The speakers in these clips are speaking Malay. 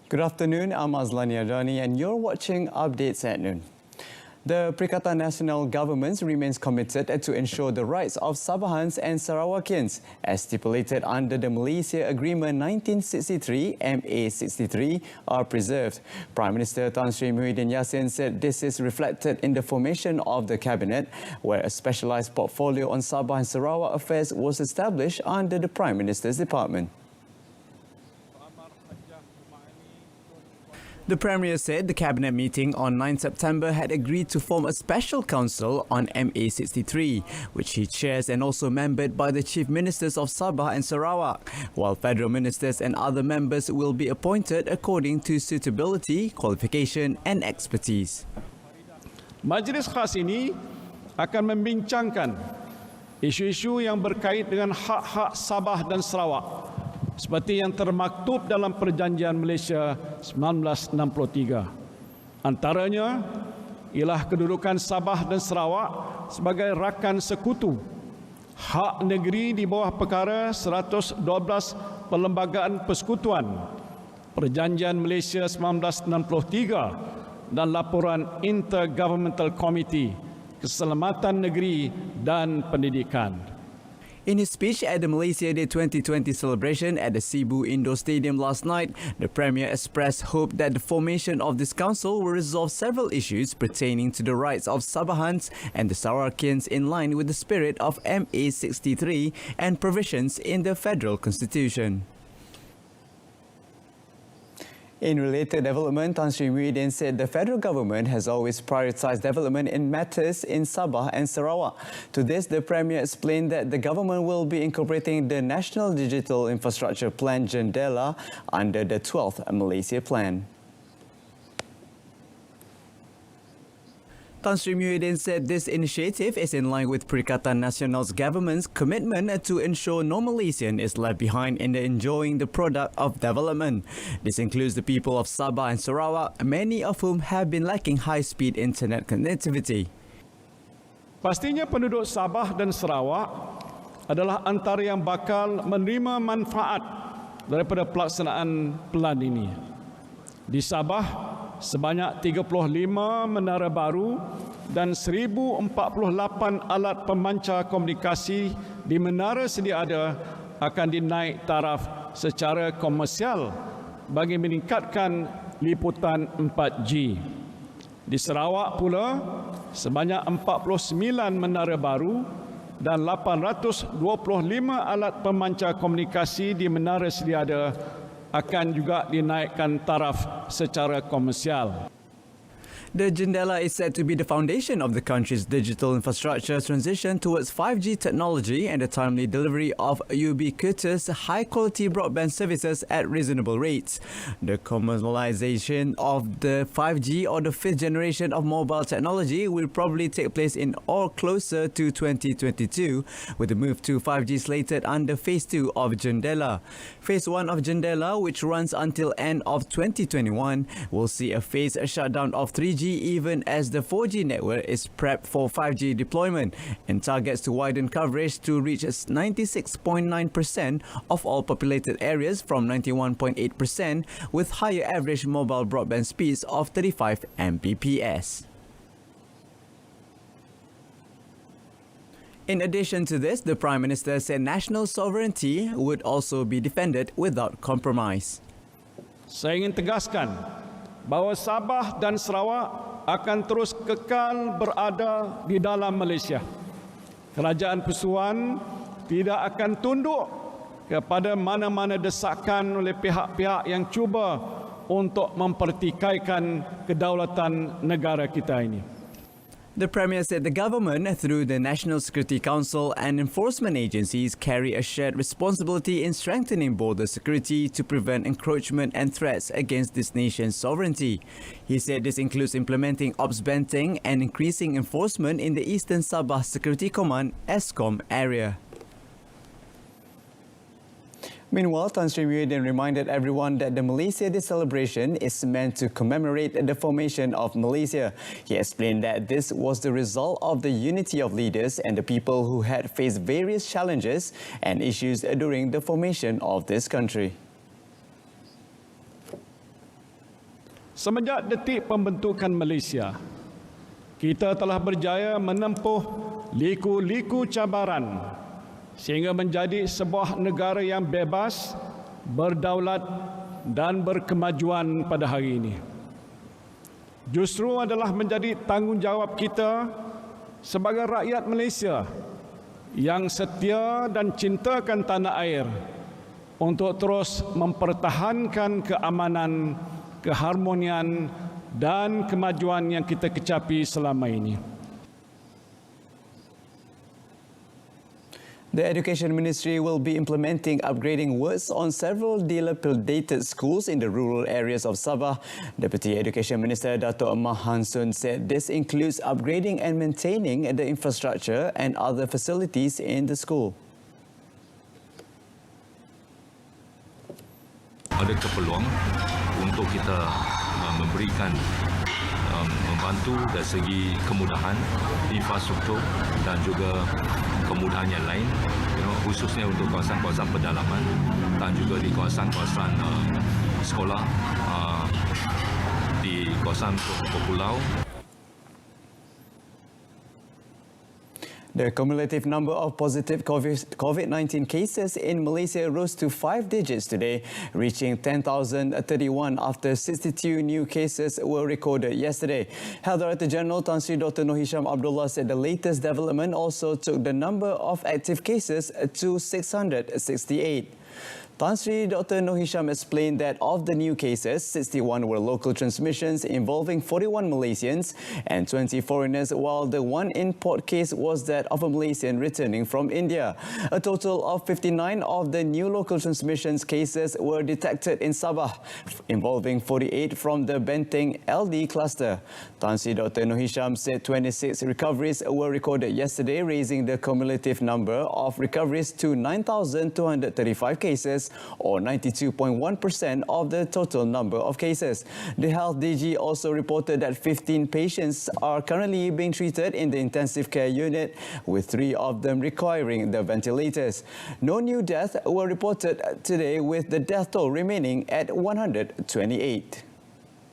Good afternoon, I'm Azlani Adani and you're watching Updates at Noon. The Perikatan Nasional Government remains committed to ensure the rights of Sabahans and Sarawakians, as stipulated under the Malaysia Agreement 1963 MA63, are preserved. Prime Minister Tan Sri Muhyiddin Yassin said this is reflected in the formation of the Cabinet, where a specialised portfolio on Sabah and Sarawak affairs was established under the Prime Minister's Department. The Premier said the Cabinet meeting on 9 September had agreed to form a special council on MA63, which he chairs and also membered by the Chief Ministers of Sabah and Sarawak, while Federal Ministers and other members will be appointed according to suitability, qualification and expertise. Majlis khas ini akan membincangkan isu-isu yang berkait dengan hak-hak Sabah dan Sarawak, seperti yang termaktub dalam Perjanjian Malaysia 1963. Antaranya ialah kedudukan Sabah dan Sarawak sebagai rakan sekutu, hak negeri di bawah perkara 112 Perlembagaan Persekutuan, Perjanjian Malaysia 1963 dan laporan Intergovernmental Committee, Keselamatan Negeri dan Pendidikan. In his speech at the Malaysia Day 2020 celebration at the Cebu Indoor Stadium last night, the Premier expressed hope that the formation of this council will resolve several issues pertaining to the rights of Sabahans and the Sarawakians in line with the spirit of MA63 and provisions in the Federal Constitution. In related development, Tan Sri Muhyiddin said the federal government has always prioritised development in matters in Sabah and Sarawak. To this, the Premier explained that the government will be incorporating the National Digital Infrastructure Plan Jendela under the 12th Malaysia Plan. Tan Sri Muhyiddin said this initiative is in line with Perikatan Nasional's government's commitment to ensure no Malaysian is left behind in enjoying the product of development. This includes the people of Sabah and Sarawak, many of whom have been lacking high-speed internet connectivity. Pastinya penduduk Sabah dan Sarawak adalah antara yang bakal menerima manfaat daripada pelaksanaan plan ini. Di Sabah, sebanyak 35 menara baru dan 1,048 alat pemancar komunikasi di menara sedia ada akan dinaik taraf secara komersial bagi meningkatkan liputan 4G. Di Sarawak pula, sebanyak 49 menara baru dan 825 alat pemancar komunikasi di menara sedia ada akan juga dinaikkan taraf secara komersial. The Jendela is said to be the foundation of the country's digital infrastructure transition towards 5G technology and the timely delivery of ubiquitous, high-quality broadband services at reasonable rates. The commercialization of the 5G or the fifth generation of mobile technology will probably take place in or closer to 2022, with the move to 5G slated under Phase 2 of Jendela. Phase 1 of Jendela, which runs until end of 2021, will see a phased shutdown of 3G even as the 4G network is prepped for 5G deployment and targets to widen coverage to reach 96.9% of all populated areas from 91.8%, with higher average mobile broadband speeds of 35 Mbps. In addition to this, the Prime Minister said national sovereignty would also be defended without compromise. Saya ingin tegaskan bahawa Sabah dan Sarawak akan terus kekal berada di dalam Malaysia. Kerajaan Persekutuan tidak akan tunduk kepada mana-mana desakan oleh pihak-pihak yang cuba untuk mempertikaikan kedaulatan negara kita ini. The Premier said the government, through the National Security Council and enforcement agencies, carry a shared responsibility in strengthening border security to prevent encroachment and threats against this nation's sovereignty. He said this includes implementing Ops Benteng and increasing enforcement in the Eastern Sabah Security Command (ESCOM) area. Meanwhile, Tan Sri Muhyiddin reminded everyone that the Malaysia Day celebration is meant to commemorate the formation of Malaysia. He explained that this was the result of the unity of leaders and the people who had faced various challenges and issues during the formation of this country. Semenjak detik pembentukan Malaysia, kita telah berjaya menempuh liku-liku cabaran sehingga menjadi sebuah negara yang bebas, berdaulat dan berkemajuan pada hari ini. Justru adalah menjadi tanggungjawab kita sebagai rakyat Malaysia yang setia dan cintakan tanah air untuk terus mempertahankan keamanan, keharmonian dan kemajuan yang kita kecapi selama ini. The Education Ministry will be implementing upgrading works on several dilapidated schools in the rural areas of Sabah. Deputy Education Minister Dato' Amar Hansun said this includes upgrading and maintaining the infrastructure and other facilities in the school. Ada keperluan untuk kita memberikan membantu dari segi kemudahan infrastruktur dan juga kemudahan yang lain, khususnya untuk kawasan-kawasan pedalaman dan juga di kawasan-kawasan sekolah di kawasan pulau. The cumulative number of positive COVID-19 cases in Malaysia rose to 5 digits today, reaching 10,031 after 62 new cases were recorded yesterday. Health Director General Tan Sri Dr. Noor Hisham Abdullah said the latest development also took the number of active cases to 668. Tan Sri Dr. Noor Hisham explained that of the new cases, 61 were local transmissions involving 41 Malaysians and 20 foreigners, while the one import case was that of a Malaysian returning from India. A total of 59 of the new local transmissions cases were detected in Sabah, involving 48 from the Benteng LD cluster. Tan Sri Dr. Noor Hisham said 26 recoveries were recorded yesterday, raising the cumulative number of recoveries to 9,235 cases, or 92.1% of the total number of cases. The Health DG also reported that 15 patients are currently being treated in the intensive care unit, with 3 of them requiring the ventilators. No new deaths were reported today, with the death toll remaining at 128.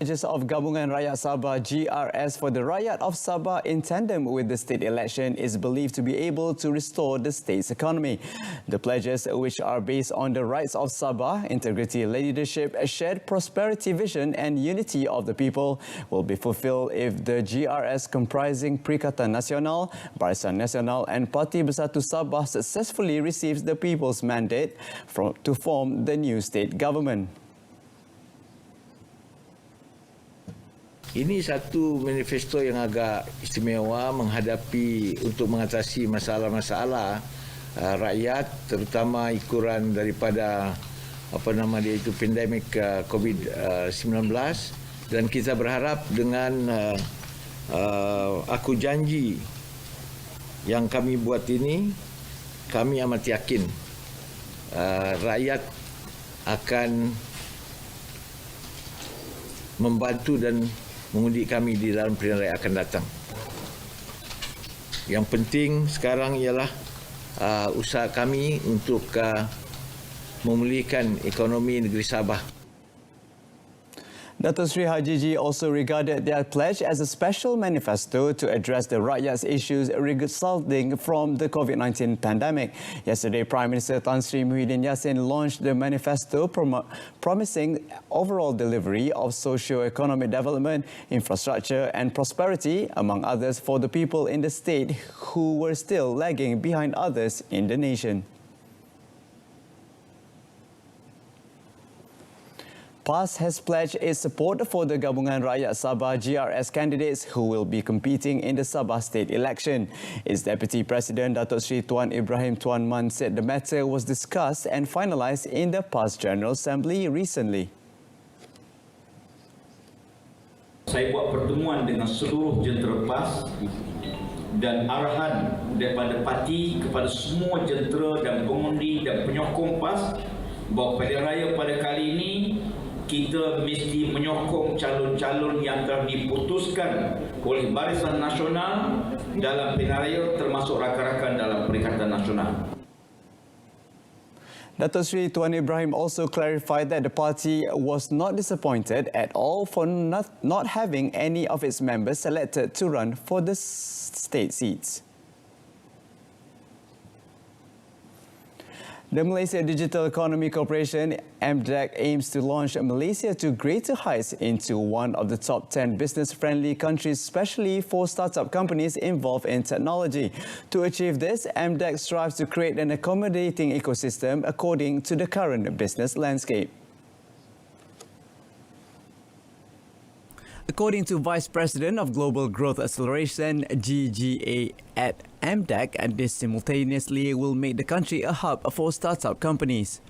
Pledges of Gabungan Rakyat Sabah GRS for the Rakyat of Sabah in tandem with the state election is believed to be able to restore the state's economy. The pledges, which are based on the rights of Sabah, integrity, leadership, shared prosperity vision and unity of the people, will be fulfilled if the GRS comprising Perikatan Nasional, Barisan Nasional and Parti Bersatu Sabah successfully receives the people's mandate to form the new state government. Ini satu manifesto yang agak istimewa menghadapi untuk mengatasi masalah-masalah rakyat, terutama ikuran daripada pandemik COVID-19, dan kita berharap dengan aku janji yang kami buat ini, kami amat yakin rakyat akan membantu dan mengundi kami di dalam pilihan raya akan datang. Yang penting sekarang ialah usaha kami untuk memulihkan ekonomi negeri Sabah. Dato' Sri Hajiji also regarded their pledge as a special manifesto to address the rakyat's issues resulting from the COVID-19 pandemic. Yesterday, Prime Minister Tan Sri Muhyiddin Yassin launched the manifesto promising overall delivery of socio-economic development, infrastructure and prosperity, among others, for the people in the state who were still lagging behind others in the nation. PAS has pledged its support for the Gabungan Rakyat Sabah GRS candidates who will be competing in the Sabah state election. Its Deputy President Dato' Sri Tuan Ibrahim Tuan Man said the matter was discussed and finalised in the PAS General Assembly recently. Saya buat pertemuan dengan seluruh jentera PAS dan arahan daripada parti kepada semua jentera dan pengundi dan penyokong PAS bahawa pilihan raya pada kali ini kita mesti menyokong calon-calon yang telah diputuskan oleh Barisan Nasional dalam pilihan raya, termasuk rakan-rakan dalam Perikatan Nasional. Dato Sri Tuan Ibrahim also clarified that the party was not disappointed at all for not having any of its members selected to run for the state seats. The Malaysia Digital Economy Corporation, MDEC, aims to launch Malaysia to greater heights into one of the top 10 business-friendly countries, especially for startup companies involved in technology. To achieve this, MDEC strives to create an accommodating ecosystem according to the current business landscape. According to Vice President of Global Growth Acceleration, GGA at MDEC, this simultaneously will make the country a hub for startup companies.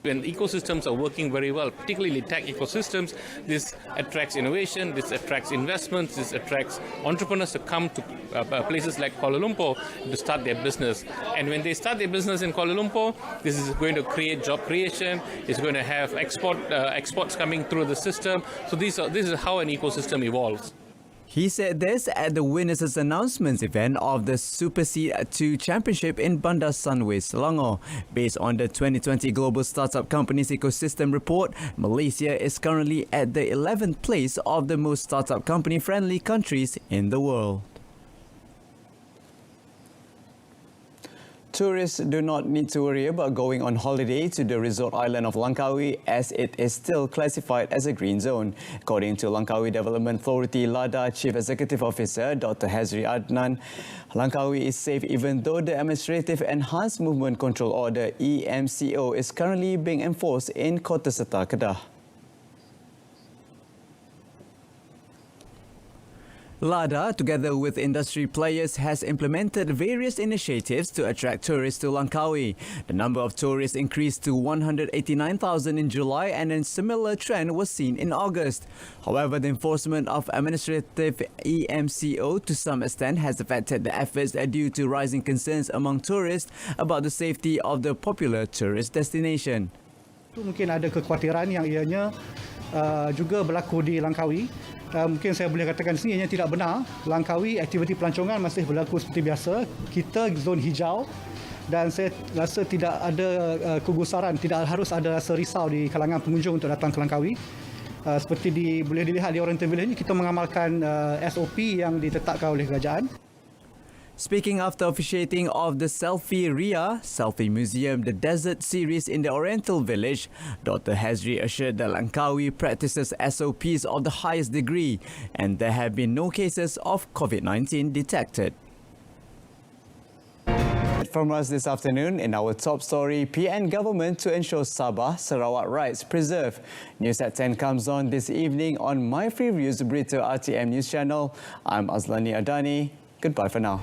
When ecosystems are working very well, particularly tech ecosystems, this attracts innovation, this attracts investments, this attracts entrepreneurs to come to places like Kuala Lumpur to start their business. And when they start their business in Kuala Lumpur, this is going to create job creation, it's going to have exports coming through the system. So this is how an ecosystem evolves. He said this at the winners' announcements event of the Super Seed 2 Championship in Bandar Sunway, Selangor. Based on the 2020 Global Startup Companies Ecosystem Report, Malaysia is currently at the 11th place of the most startup company-friendly countries in the world. Tourists do not need to worry about going on holiday to the resort island of Langkawi as it is still classified as a green zone. According to Langkawi Development Authority LADA Chief Executive Officer Dr. Hazri Adnan, Langkawi is safe even though the Administrative Enhanced Movement Control Order EMCO is currently being enforced in Kota Serta, Kedah. LADA, together with industry players, has implemented various initiatives to attract tourists to Langkawi. The number of tourists increased to 189,000 in July and a similar trend was seen in August. However, the enforcement of administrative EMCO to some extent has affected the efforts due to rising concerns among tourists about the safety of the popular tourist destination. Mungkin ada kekhawatiran yang ianya juga berlaku di Langkawi. Mungkin saya boleh katakan sini ianya tidak benar. Langkawi aktiviti pelancongan masih berlaku seperti biasa. Kita zon hijau dan saya rasa tidak ada kegusaran, tidak harus ada rasa risau di kalangan pengunjung untuk datang ke Langkawi. Seperti boleh dilihat di Oriental Village ini, kita mengamalkan SOP yang ditetapkan oleh kerajaan. Speaking after officiating of the Selfie RIA, Selfie Museum, the Desert Series in the Oriental Village, Dr. Hazri assured that Langkawi practices SOPs of the highest degree and there have been no cases of COVID-19 detected. From us this afternoon in our top story, PN government to ensure Sabah Sarawak rights preserved. News at 10 comes on this evening on My Free Views Berita RTM News Channel. I'm Azlani Adani. Goodbye for now.